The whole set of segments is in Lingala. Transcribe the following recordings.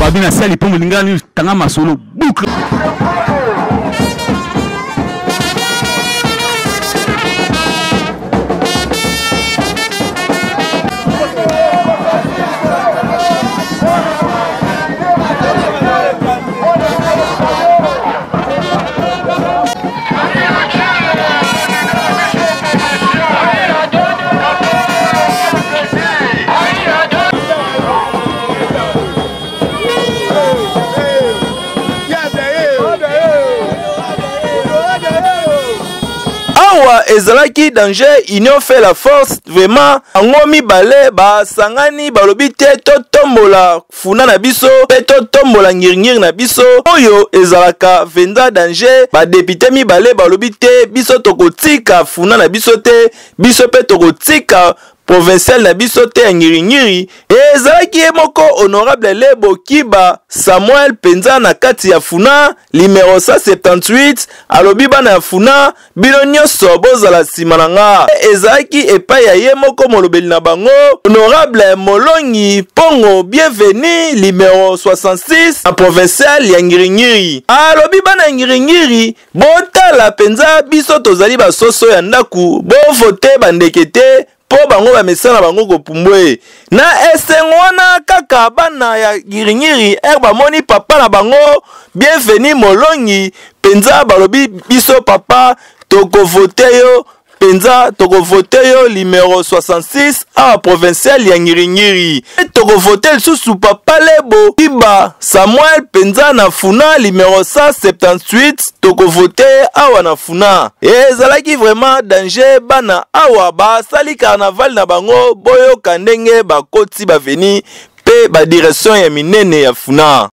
Babina sali pour Mulingani tanga masolo boucle. Ezalaki danger, union fait la force, vraiment. Angomi bale, ba sangani, balobi te to tombola funa na biso, pe to tombola ngir na biso. Oyo ezalaka venda danger, ba député mi bale, balobi te, biso tokotika funa na biso te, biso pe tokotika provincial na biso te ngiri. Ezalaki moko honorable Lebo Kiba Samuel penza na kati ya funa numéro 178 alobi bana ya funa bino nyonso bozala nsima na nga. Ezalaki epai ya ye moko molobeli na bango honorable Molongi Pongo bienvenu numéro 66 na provincial ya ngiri. Alobi bana ngiri botala penza biso tozali basoso ya ndaku bo vote bandekete po bango ba mesana bango kopumbwe na esengwana kaka bana ya ngiri ba moni papa na bango bienvenu Molongi penza balobi biso papa toko vote yo penza toko vote yo numéro 66 a provincial ya ngiri toko vote susu papa Lebo Kiba Samuel penza na funa numéro 178 toko vote awa na funa. Ezalaki vraiment danger bana awa ba sali carnaval na bango boyo kandenge bakoti baveni pe ba direction ya minene ya funa.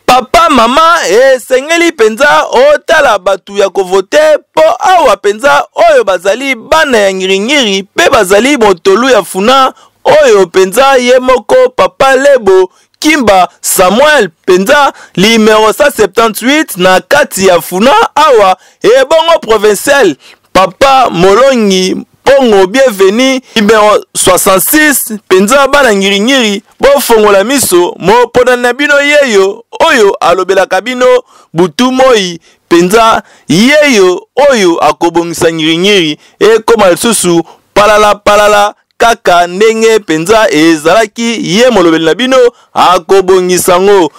Papa mama esengeli penza otala batu ya kovote po awa penza oyo bazali bana ya ngiringiri pe bazali motolu ya funa oyo penza ye moko Papa Lebo Kimba Samuel penza numéro 178 na kati ya funa awa ebongo provincial Papa Molongi Pongo bienvenu numéro 66 penza bana ngiringiri bofongola miso mo podana bino yeyo oyo alobelaka bino butu moi penza yeyo oyo akobongisa ngiringiri ekoma lisusu palala kaka ndenge penza ezalaki ye molobeli na bino akobongisa ngo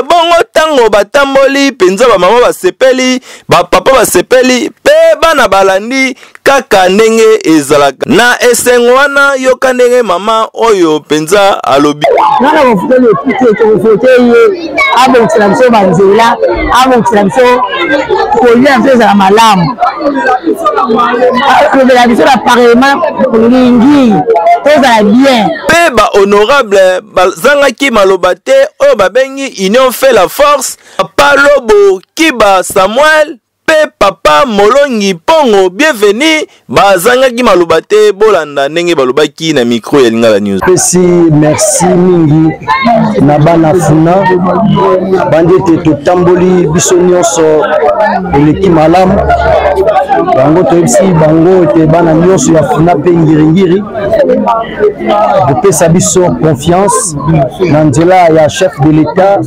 bongo tango batamboli penza ba mama basepeli ba papa basepeli pe bana balandi kaka ndenge ezalaka na esengo wana yoka ndenge mama oyo penza alobi nana kofuta le pite to fote ye abo tsilamso banzela abo tsilamso kolia mfeza la malamu ko de la biso la parlement lingi toza bien pe ba honorable bazangaki maloba te oyo babengi union fait la force Papa Lobo Kiba Samuel pe Papa Molongi Pongo bienvenu bazangaki maloba te bolanda ndenge balobaki na micro ya Lingala News. Merci mingi na bana funa bandi te totamboli biso nyonso eleki malamu bango toyebisi bango te bana nyonso ya funa pe ngiringiri kopesa biso confiance na nzela ya chef de l'État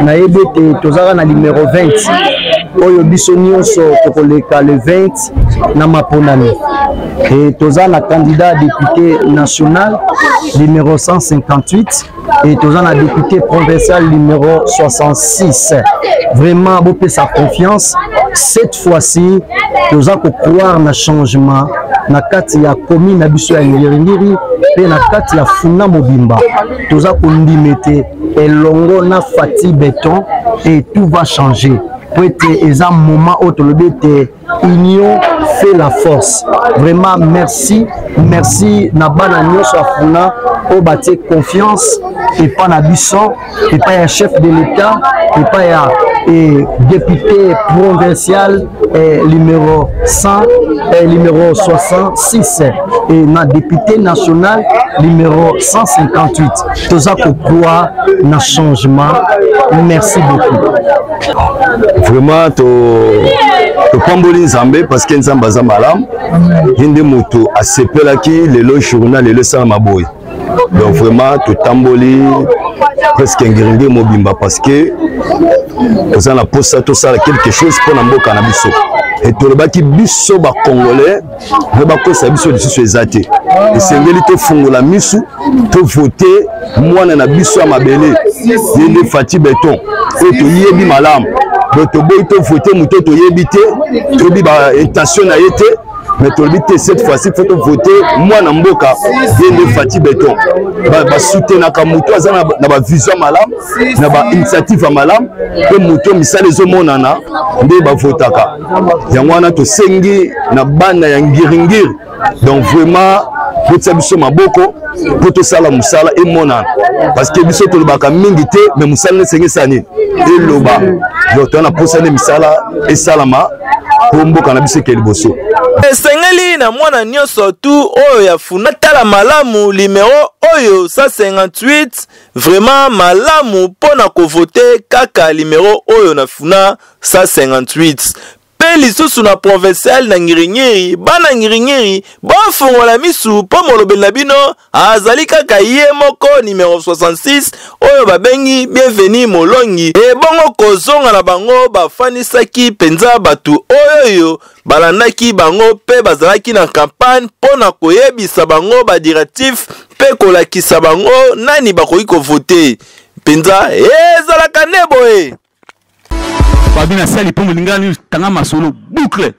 na yebe te tozaka na numéro 20 oyo biso nyonso tokoleka le 20 na maponani et toza na candidat député national numéro 158 et toza na député provincial numéro 66. Vraiment beau sa confiance cette fois-ci toza ko croire na changement na kati ya commune na biso ya Ngiringiri pe na kati ya Funa Mobimba toza ko ndimete elongo na Fati Béton et tout va changer. Peut-être un moment où union fait la force. Vraiment merci Nabana Nyos Afuna au bâti confiance et pas Nabisson et pas un chef de l'État et pas un député provincial numéro 100 et numéro 66 et na député national numéro 158. Tout ça pour quoi na changement. Merci beaucoup. Vraiment to pamboli nzambe parce que nzambe aza malamu yende moto asepelaki lelo journal lelo sala maboy donc vraiment to tamboli presque ngirinde mobimba parce que oza na posa to sala quelque chose pour na mboka na biso et to lebaki biso ba congolais ne ba kosa biso lisusu ezate esengeli to fungola misu to voter mwana na biso ya mabele yende Fati Béton et to yebi malamu donc to boy to voter muto to yebi te to bi ba intention na yete mais to bi te cette fois-ci faut to voter mwana mboka yende Fati Béton ba soutenir ka muto aza na ba vision malamu na ba initiative malamu pe muto misala ezo monana nde ba votaka yango wana to sengi na bana ya ngiringiri donc vraiment pour biso maboko pour to sala musala e monana parce que biso to lobaka mingi te mais musala ne sengi sani e loba donc to na posane misala e salama pour mboka na biso ke liboso esengeli na mwana nyonso tu oyo ya funa tala malamu numéro oyo 158 vraiment malamu pona ko voter kaka numéro oyo na funa 158 pe lisusu na provincial na Ngiringiri bana Ngiringiri bafongola misu po molobeli na bino azali kaka ye moko numéro 66 oyo babengi bienvenu Molongi e bongo kozonga na bango bafanisaki penza batu oyo balandaki bango pe bazalaki na campagne pona koyebisa bango ba directif pe kolakisa bango nani bakoki ko voter penza ezalaka neboe babina sali po mulingani tanga masolo boucle